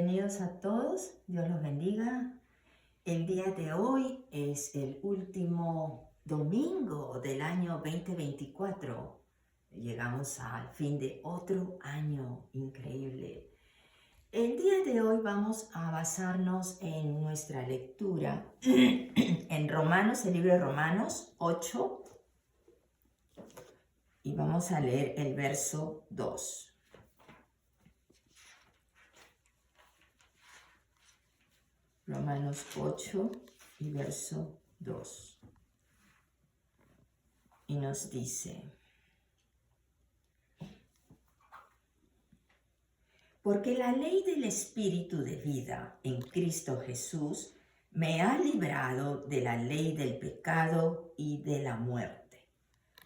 Bienvenidos a todos, Dios los bendiga. El día de hoy es el último domingo del año 2024. Llegamos al fin de otro año increíble. El día de hoy vamos a basarnos en nuestra lectura en Romanos, el libro de Romanos 8, y vamos a leer el verso 2. Romanos 8 y verso 2. Y nos dice: porque la ley del Espíritu de vida en Cristo Jesús me ha librado de la ley del pecado y de la muerte.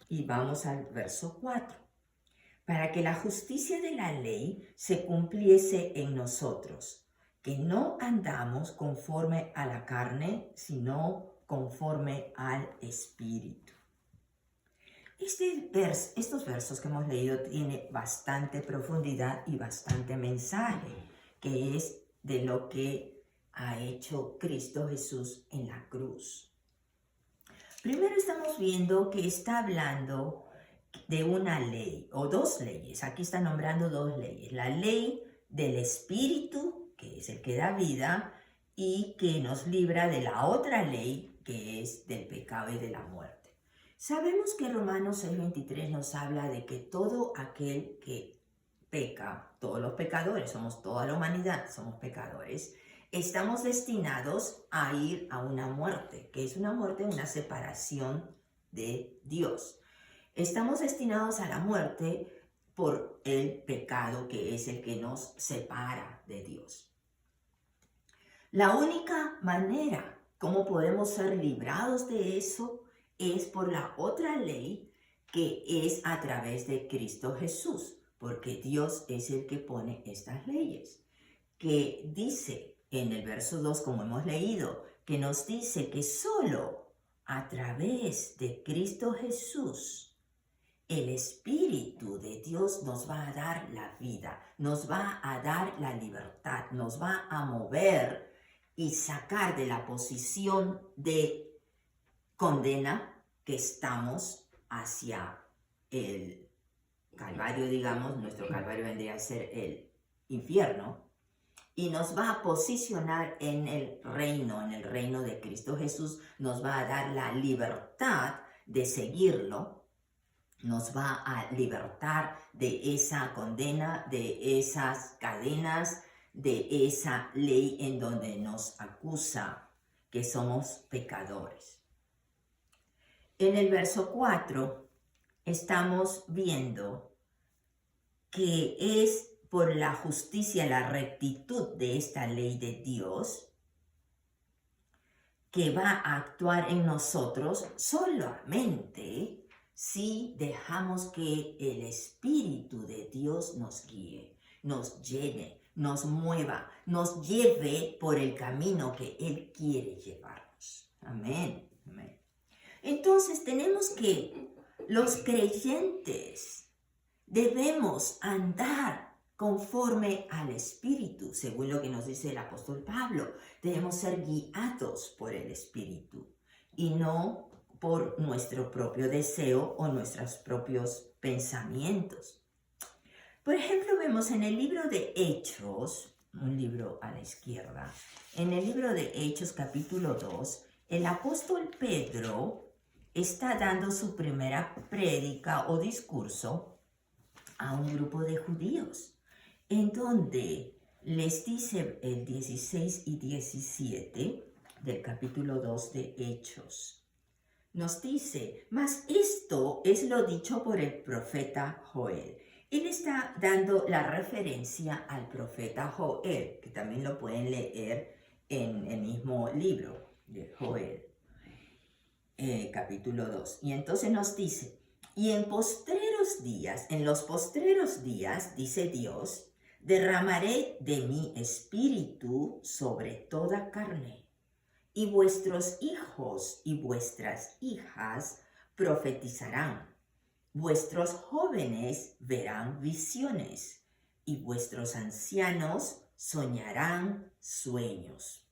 Y vamos al verso 4. Para que la justicia de la ley se cumpliese en nosotros, que no andamos conforme a la carne, sino conforme al Espíritu. Estos versos que hemos leído tienen bastante profundidad y bastante mensaje, que es de lo que ha hecho Cristo Jesús en la cruz. Primero estamos viendo que está hablando de una ley o dos leyes. Aquí está nombrando dos leyes. La ley del Espíritu, que es el que da vida, y que nos libra de la otra ley, que es del pecado y de la muerte. Sabemos que Romanos 6:23 nos habla de que todo aquel que peca, todos los pecadores, somos toda la humanidad, somos pecadores, estamos destinados a ir a una muerte, que es una muerte, una separación de Dios. Estamos destinados a la muerte por el pecado, que es el que nos separa de Dios. La única manera como podemos ser librados de eso es por la otra ley, que es a través de Cristo Jesús, porque Dios es el que pone estas leyes, que dice en el verso 2, como hemos leído, que nos dice que solo a través de Cristo Jesús el Espíritu de Dios nos va a dar la vida, nos va a dar la libertad, nos va a mover y sacar de la posición de condena que estamos hacia el Calvario, digamos. Nuestro Calvario vendría a ser el infierno, y nos va a posicionar en el reino de Cristo Jesús. Nos va a dar la libertad de seguirlo, nos va a libertar de esa condena, de esas cadenas, de esa ley en donde nos acusa que somos pecadores. En el verso 4 estamos viendo que es por la justicia, la rectitud de esta ley de Dios, que va a actuar en nosotros solamente si dejamos que el Espíritu de Dios nos guíe, nos llene, nos mueva, nos lleve por el camino que Él quiere llevarnos. Amén. Amén. Entonces tenemos que los creyentes debemos andar conforme al Espíritu, según lo que nos dice el apóstol Pablo. Debemos ser guiados por el Espíritu y no por nuestro propio deseo o nuestros propios pensamientos. Por ejemplo, vemos en el libro de Hechos, un libro a la izquierda, en el libro de Hechos capítulo 2, el apóstol Pedro está dando su primera prédica o discurso a un grupo de judíos, en donde les dice el 16 y 17 del capítulo 2 de Hechos. Nos dice: mas esto es lo dicho por el profeta Joel. Él está dando la referencia al profeta Joel, que también lo pueden leer en el mismo libro de Joel, capítulo 2. Y entonces nos dice: y en los postreros días, dice Dios, derramaré de mi espíritu sobre toda carne, y vuestros hijos y vuestras hijas profetizarán, vuestros jóvenes verán visiones, y vuestros ancianos soñarán sueños.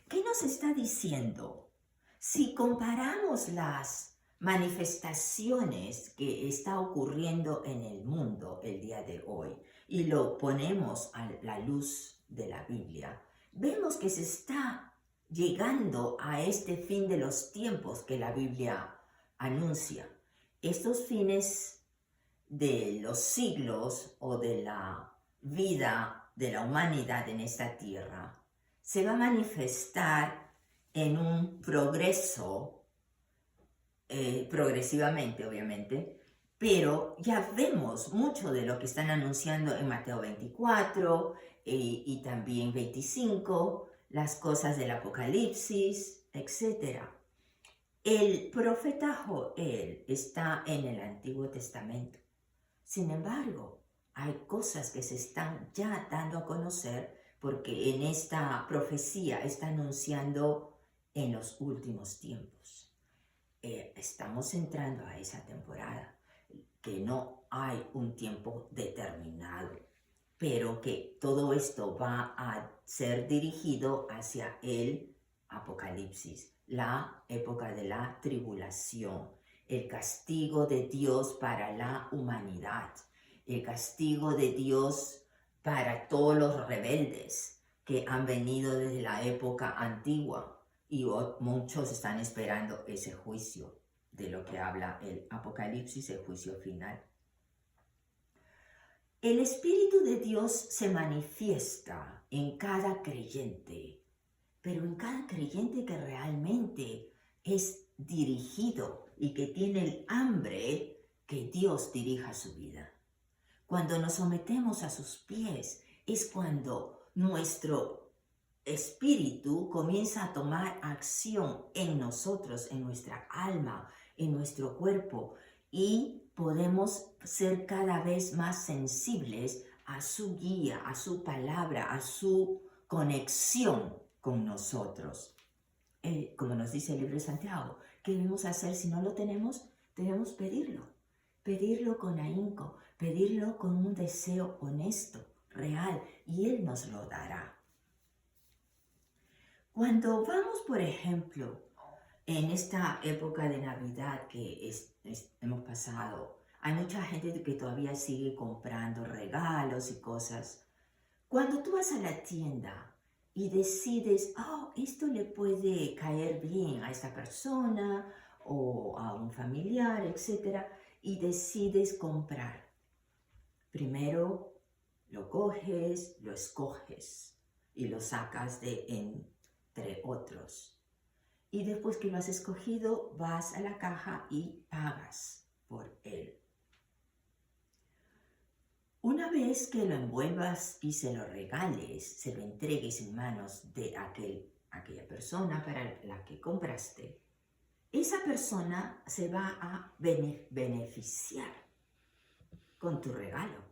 ¿Qué nos está diciendo? Si comparamos las manifestaciones que está ocurriendo en el mundo el día de hoy y lo ponemos a la luz de la Biblia, vemos que se está llegando a este fin de los tiempos que la Biblia anuncia. Estos fines de los siglos o de la vida de la humanidad en esta tierra se va a manifestar en un progreso, progresivamente obviamente, pero ya vemos mucho de lo que están anunciando en Mateo 24 y también 25, las cosas del Apocalipsis, etc. El profeta Joel está en el Antiguo Testamento. Sin embargo, hay cosas que se están ya dando a conocer porque en esta profecía está anunciando en los últimos tiempos. Estamos entrando a esa temporada, que no hay un tiempo determinado, pero que todo esto va a ser dirigido hacia el Apocalipsis, la época de la tribulación, el castigo de Dios para la humanidad, el castigo de Dios para todos los rebeldes que han venido desde la época antigua y muchos están esperando ese juicio de lo que habla el Apocalipsis, el juicio final. El Espíritu de Dios se manifiesta en cada creyente, pero en cada creyente que realmente es dirigido y que tiene el hambre que Dios dirija su vida. Cuando nos sometemos a sus pies es cuando nuestro espíritu comienza a tomar acción en nosotros, en nuestra alma, en nuestro cuerpo, y podemos ser cada vez más sensibles a su guía, a su palabra, a su conexión con nosotros. Como nos dice el libro de Santiago, ¿qué debemos hacer si no lo tenemos? Debemos pedirlo con ahínco, pedirlo con un deseo honesto, real, y Él nos lo dará. Cuando vamos, por ejemplo, en esta época de Navidad que hemos pasado, hay mucha gente que todavía sigue comprando regalos y cosas. Cuando tú vas a la tienda y decides, esto le puede caer bien a esta persona o a un familiar, etc., y decides comprar, primero lo coges, lo escoges y lo sacas de entre otros. Y después que lo has escogido, vas a la caja y pagas por él. Una vez que lo envuelvas y se lo regales, se lo entregues en manos de aquella persona para la que compraste, esa persona se va a beneficiar con tu regalo,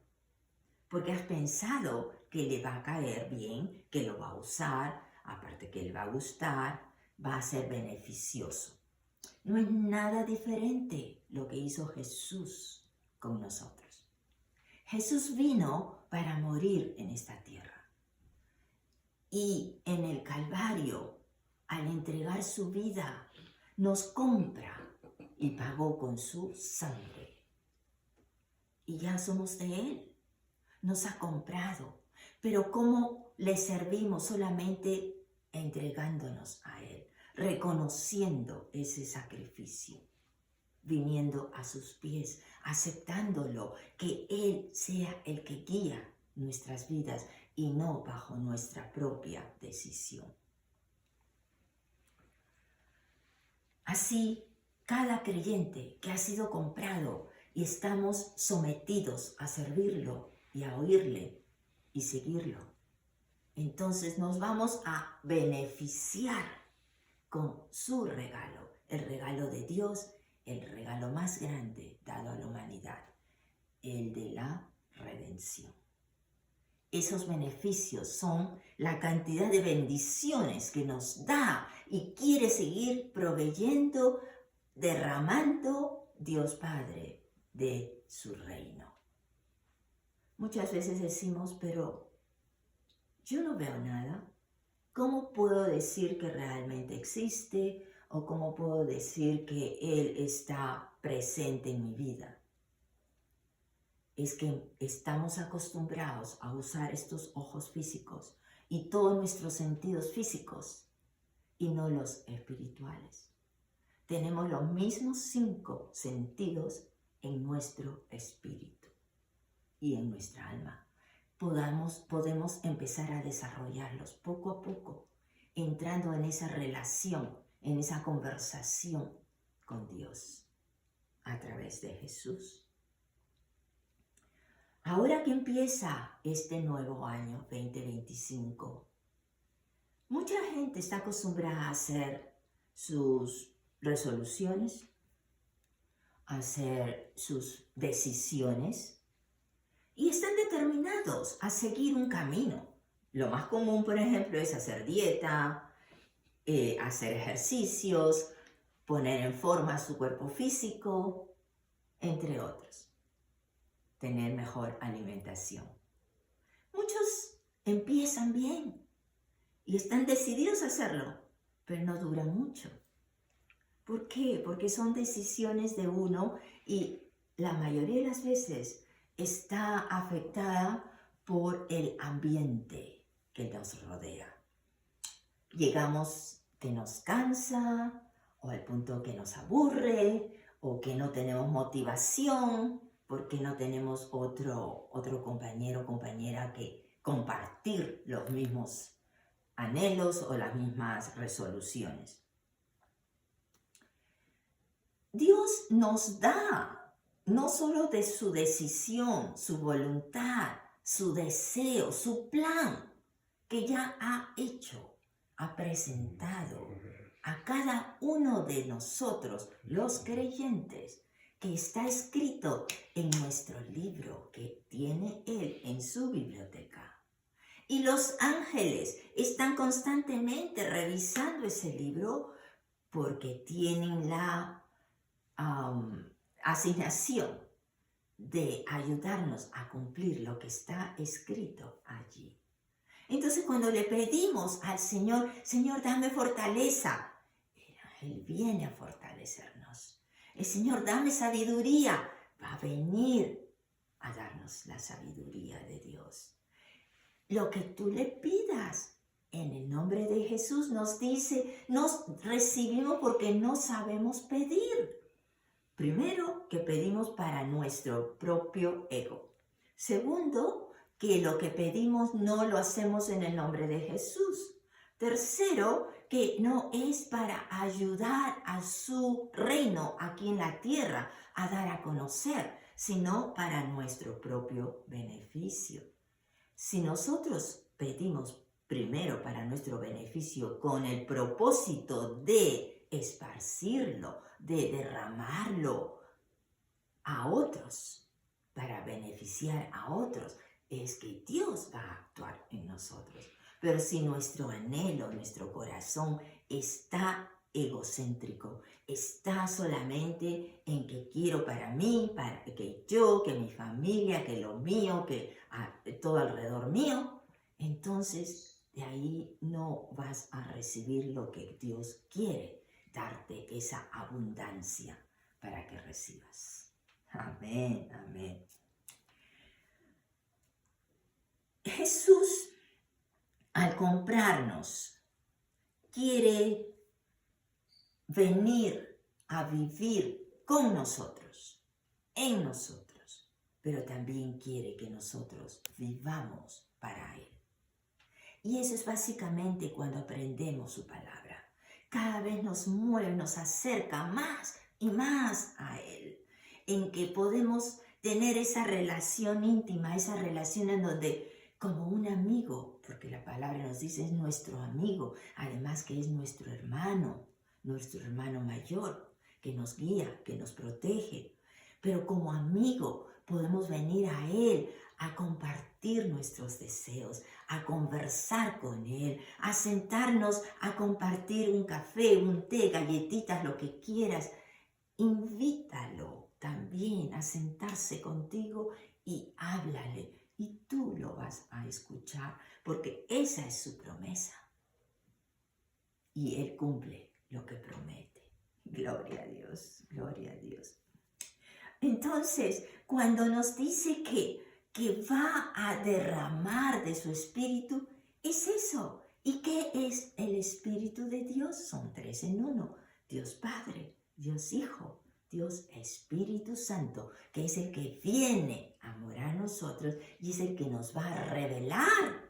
porque has pensado que le va a caer bien, que lo va a usar, aparte que le va a gustar, va a ser beneficioso. No es nada diferente lo que hizo Jesús con nosotros. Jesús vino para morir en esta tierra. Y en el Calvario, al entregar su vida, nos compra y pagó con su sangre. Y ya somos de Él. Nos ha comprado. Pero ¿cómo le servimos? Solamente entregándonos a Él, reconociendo ese sacrificio, viniendo a sus pies, aceptándolo, que Él sea el que guía nuestras vidas y no bajo nuestra propia decisión. Así, cada creyente que ha sido comprado y estamos sometidos a servirlo y a oírle y seguirlo, entonces nos vamos a beneficiar con su regalo, el regalo de Dios, el regalo más grande dado a la humanidad, el de la redención. Esos beneficios son la cantidad de bendiciones que nos da y quiere seguir proveyendo, derramando Dios Padre de su reino. Muchas veces decimos, pero yo no veo nada. ¿Cómo puedo decir que realmente existe? ¿O cómo puedo decir que Él está presente en mi vida? Es que estamos acostumbrados a usar estos ojos físicos y todos nuestros sentidos físicos y no los espirituales. Tenemos los mismos 5 sentidos en nuestro espíritu y en nuestra alma. Podemos empezar a desarrollarlos poco a poco, entrando en esa relación, en esa conversación con Dios a través de Jesús. Ahora que empieza este nuevo año 2025, mucha gente está acostumbrada a hacer sus resoluciones, a hacer sus decisiones y están determinados a seguir un camino. Lo más común, por ejemplo, es hacer dieta, hacer ejercicios, poner en forma su cuerpo físico, entre otros. Tener mejor alimentación. Muchos empiezan bien y están decididos a hacerlo, pero no dura mucho. ¿Por qué? Porque son decisiones de uno y la mayoría de las veces está afectada por el ambiente que nos rodea. Llegamos que nos cansa, o al punto que nos aburre, o que no tenemos motivación, porque no tenemos otro compañero o compañera que compartir los mismos anhelos o las mismas resoluciones. Dios nos da no solo de su decisión, su voluntad, su deseo, su plan, que ya ha hecho, ha presentado a cada uno de nosotros, los creyentes, que está escrito en nuestro libro que tiene Él en su biblioteca. Y los ángeles están constantemente revisando ese libro porque tienen la asignación de ayudarnos a cumplir lo que está escrito allí. Entonces, cuando le pedimos al Señor, Señor, dame fortaleza, Él viene a fortalecernos. El Señor, dame sabiduría, va a venir a darnos la sabiduría de Dios. Lo que tú le pidas en el nombre de Jesús nos dice, nos recibimos porque no sabemos pedir. Primero, que pedimos para nuestro propio ego. Segundo, que lo que pedimos no lo hacemos en el nombre de Jesús. Tercero, que no es para ayudar a su reino aquí en la tierra a dar a conocer, sino para nuestro propio beneficio. Si nosotros pedimos primero para nuestro beneficio con el propósito de esparcirlo, de derramarlo a otros, para beneficiar a otros, es que Dios va a actuar en nosotros. Pero si nuestro anhelo, nuestro corazón está egocéntrico, está solamente en que quiero para mí, para que yo, que mi familia, que lo mío, que todo alrededor mío, entonces de ahí no vas a recibir lo que Dios quiere, darte esa abundancia para que recibas. Amén, amén. Jesús, al comprarnos, quiere venir a vivir con nosotros, en nosotros, pero también quiere que nosotros vivamos para Él. Y eso es básicamente cuando aprendemos su palabra. Cada vez nos mueve, nos acerca más y más a Él, en que podemos tener esa relación íntima, esa relación en donde, como un amigo, porque la palabra nos dice es nuestro amigo, además que es nuestro hermano mayor, que nos guía, que nos protege. Pero como amigo podemos venir a Él a compartir nuestros deseos, a conversar con Él, a sentarnos a compartir un café, un té, galletitas, lo que quieras. Invítalo también a sentarse contigo y háblale y tú lo vas a escuchar porque esa es su promesa. Y Él cumple lo que promete. Gloria a Dios, gloria a Dios. Entonces, cuando nos dice que va a derramar de su espíritu, es eso. ¿Y qué es el Espíritu de Dios? Son tres en uno. Dios Padre, Dios Hijo, Dios Espíritu Santo, que es el que viene a morar en nosotros y es el que nos va a revelar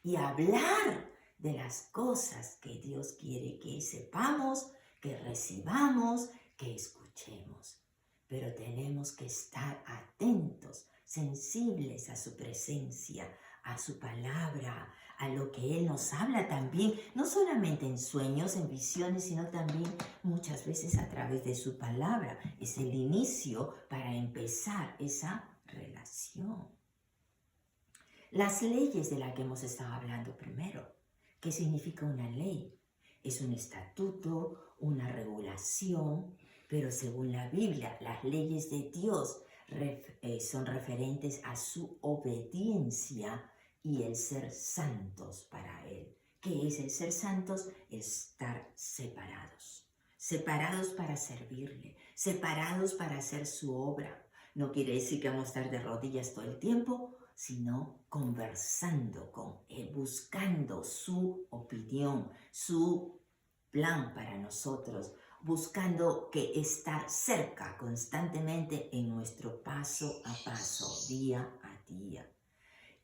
y hablar de las cosas que Dios quiere que sepamos, que recibamos, que escuchemos. Pero tenemos que estar atentos, sensibles a su presencia, a su palabra, a lo que Él nos habla también, no solamente en sueños, en visiones, sino también muchas veces a través de su palabra. Es el inicio para empezar esa relación. Las leyes de las que hemos estado hablando primero. ¿Qué significa una ley? Es un estatuto, una regulación, pero según la Biblia, las leyes de Dios son referentes a su obediencia y el ser santos para Él. ¿Qué es el ser santos? Estar separados. Separados para servirle, separados para hacer su obra. No quiere decir que vamos a estar de rodillas todo el tiempo, sino conversando con Él, buscando su opinión, su plan para nosotros, buscando que estar cerca constantemente en nuestro paso a paso, día a día.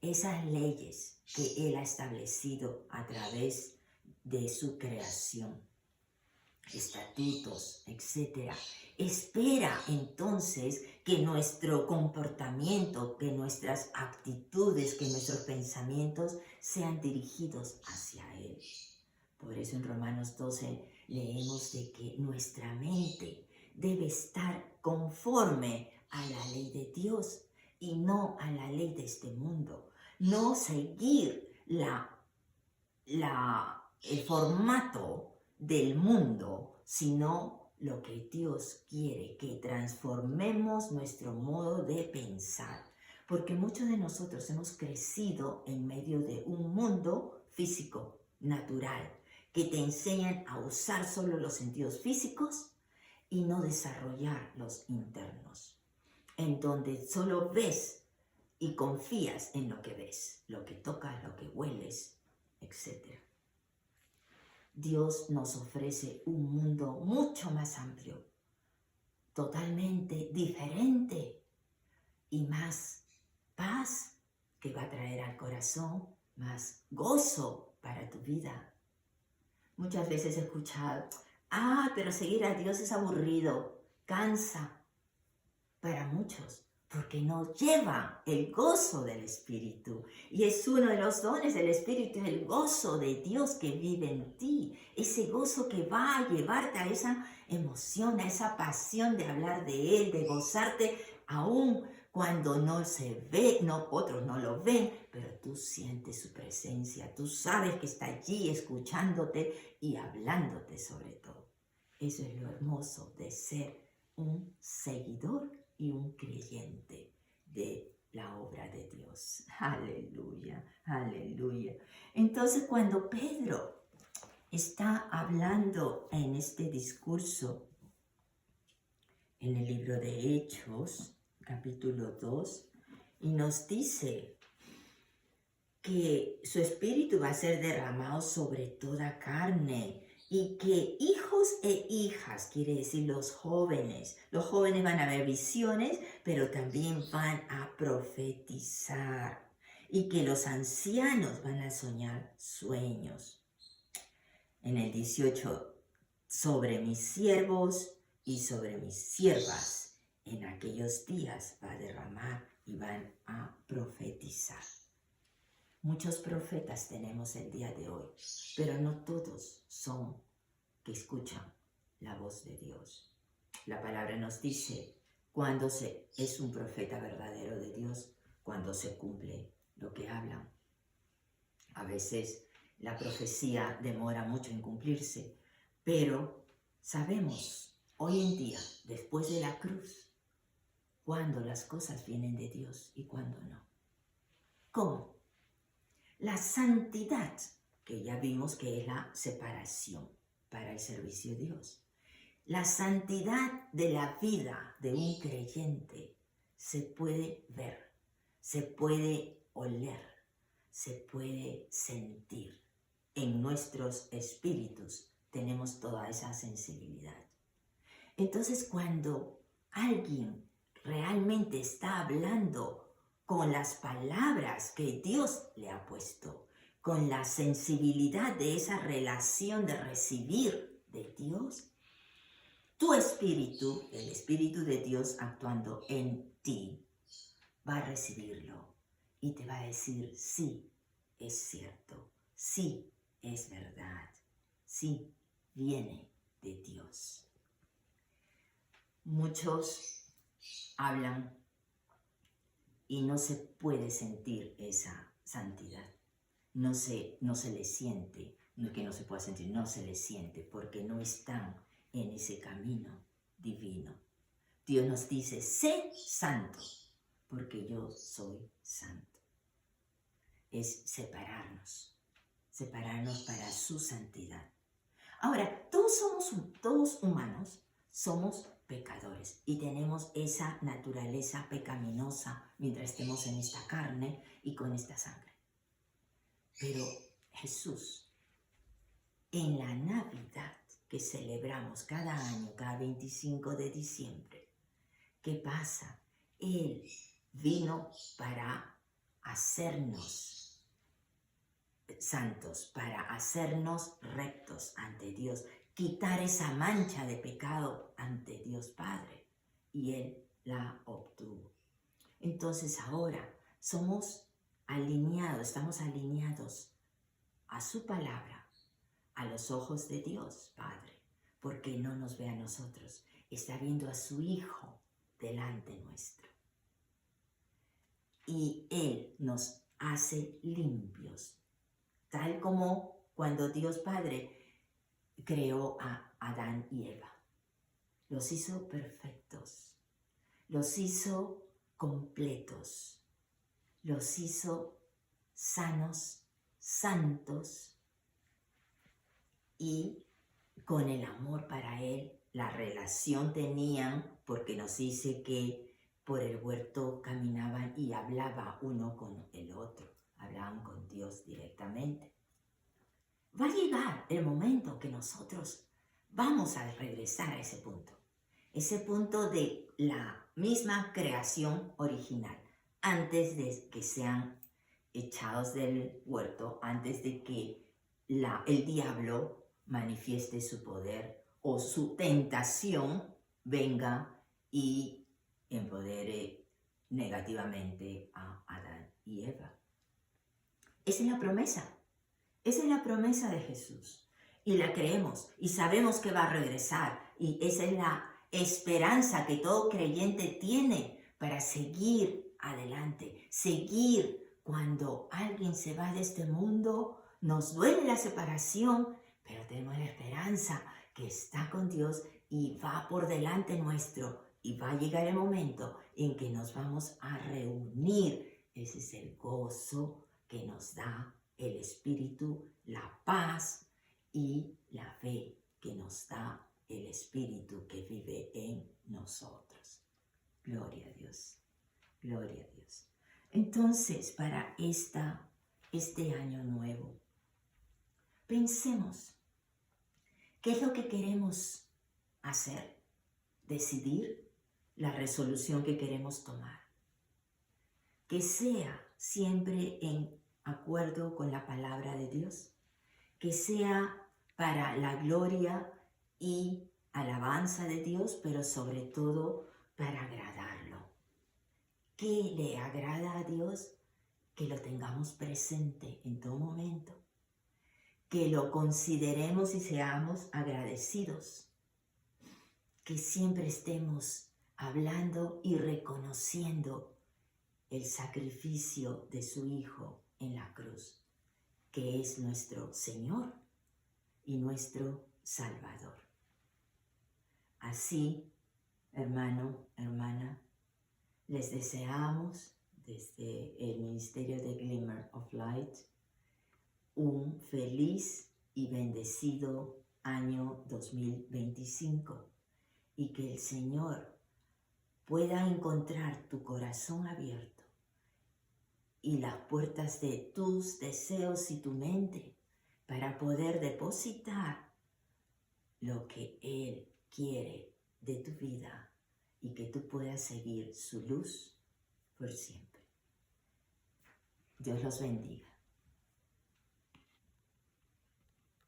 Esas leyes que Él ha establecido a través de su creación, estatutos, etc. Espera entonces que nuestro comportamiento, que nuestras actitudes, que nuestros pensamientos sean dirigidos hacia Él. Por eso en Romanos 12 leemos de que nuestra mente debe estar conforme a la ley de Dios y no a la ley de este mundo. No seguir el formato del mundo, sino lo que Dios quiere, que transformemos nuestro modo de pensar. Porque muchos de nosotros hemos crecido en medio de un mundo físico, natural, que te enseñan a usar solo los sentidos físicos y no desarrollar los internos, en donde solo ves y confías en lo que ves, lo que tocas, lo que hueles, etc. Dios nos ofrece un mundo mucho más amplio, totalmente diferente y más paz que va a traer al corazón, más gozo para tu vida. Muchas veces he escuchado, pero seguir a Dios es aburrido, cansa. Para muchos, porque no lleva el gozo del Espíritu. Y es uno de los dones del Espíritu, el gozo de Dios que vive en ti. Ese gozo que va a llevarte a esa emoción, a esa pasión de hablar de Él, de gozarte, aún cuando no se ve, otros no lo ven, pero tú sientes su presencia. Tú sabes que está allí escuchándote y hablándote sobre todo. Eso es lo hermoso de ser un seguidor y un creyente de la obra de Dios. Aleluya, aleluya. Entonces, cuando Pedro está hablando en este discurso, en el libro de Hechos, capítulo 2, y nos dice que su espíritu va a ser derramado sobre toda carne, y que hijos e hijas, quiere decir los jóvenes van a ver visiones, pero también van a profetizar, y que los ancianos van a soñar sueños. En el 18, sobre mis siervos y sobre mis siervas, en aquellos días va a derramar y van a profetizar. Muchos profetas tenemos el día de hoy, pero no todos son que escuchan la voz de Dios. La palabra nos dice cuando es un profeta verdadero de Dios, cuando se cumple lo que hablan. A veces la profecía demora mucho en cumplirse, pero sabemos hoy en día, después de la cruz, cuándo las cosas vienen de Dios y cuándo no. ¿Cómo? La santidad, que ya vimos que es la separación para el servicio de Dios. La santidad de la vida de un creyente se puede ver, se puede oler, se puede sentir. En nuestros espíritus tenemos toda esa sensibilidad. Entonces, cuando alguien realmente está hablando con las palabras que Dios le ha puesto, con la sensibilidad de esa relación de recibir de Dios, tu espíritu, el espíritu de Dios actuando en ti, va a recibirlo y te va a decir, sí, es cierto, sí, es verdad, sí, viene de Dios. Muchos hablan y no se puede sentir esa santidad. No se le siente, no que no se pueda sentir, no se le siente porque no están en ese camino divino. Dios nos dice, sé santo, porque yo soy santo. Es separarnos para su santidad. Ahora, todos humanos somos pecadores y tenemos esa naturaleza pecaminosa mientras estemos en esta carne y con esta sangre. Pero Jesús, en la Navidad que celebramos cada año, cada 25 de diciembre, ¿qué pasa? Él vino para hacernos santos, para hacernos rectos ante Dios, quitar esa mancha de pecado ante Dios Padre, y Él la obtuvo. Entonces ahora estamos alineados a su palabra, a los ojos de Dios Padre, porque no nos ve a nosotros, está viendo a su Hijo delante nuestro. Y Él nos hace limpios, tal como cuando Dios Padre creó a Adán y Eva. Los hizo perfectos, los hizo completos, los hizo sanos, santos y con el amor para Él. La relación tenían, porque nos dice que por el huerto caminaban y hablaba uno con el otro, hablaban con Dios directamente. Va a llegar el momento que nosotros vamos a regresar a ese punto de la misma creación original, antes de que sean echados del huerto, antes de que el diablo manifieste su poder o su tentación venga y empodere negativamente a Adán y Eva. Esa es la promesa. Esa es la promesa de Jesús y la creemos y sabemos que va a regresar, y esa es la esperanza que todo creyente tiene para seguir adelante, seguir cuando alguien se va de este mundo. Nos duele la separación, pero tenemos la esperanza que está con Dios y va por delante nuestro, y va a llegar el momento en que nos vamos a reunir. Ese es el gozo que nos da el Espíritu, la paz y la fe que nos da el Espíritu que vive en nosotros. Gloria a Dios, gloria a Dios. Entonces, para este año nuevo, pensemos, ¿qué es lo que queremos hacer? Decidir la resolución que queremos tomar. Que sea siempre en acuerdo con la palabra de Dios, que sea para la gloria y alabanza de Dios, pero sobre todo para agradarlo. ¿Qué le agrada a Dios? Que lo tengamos presente en todo momento, que lo consideremos y seamos agradecidos, que siempre estemos hablando y reconociendo el sacrificio de su Hijo en la cruz, que es nuestro Señor y nuestro Salvador. Así, hermano, hermana, les deseamos desde el Ministerio de Glimmer of Light, un feliz y bendecido año 2025 y que el Señor pueda encontrar tu corazón abierto y las puertas de tus deseos y tu mente para poder depositar lo que Él quiere de tu vida y que tú puedas seguir su luz por siempre. Dios los bendiga.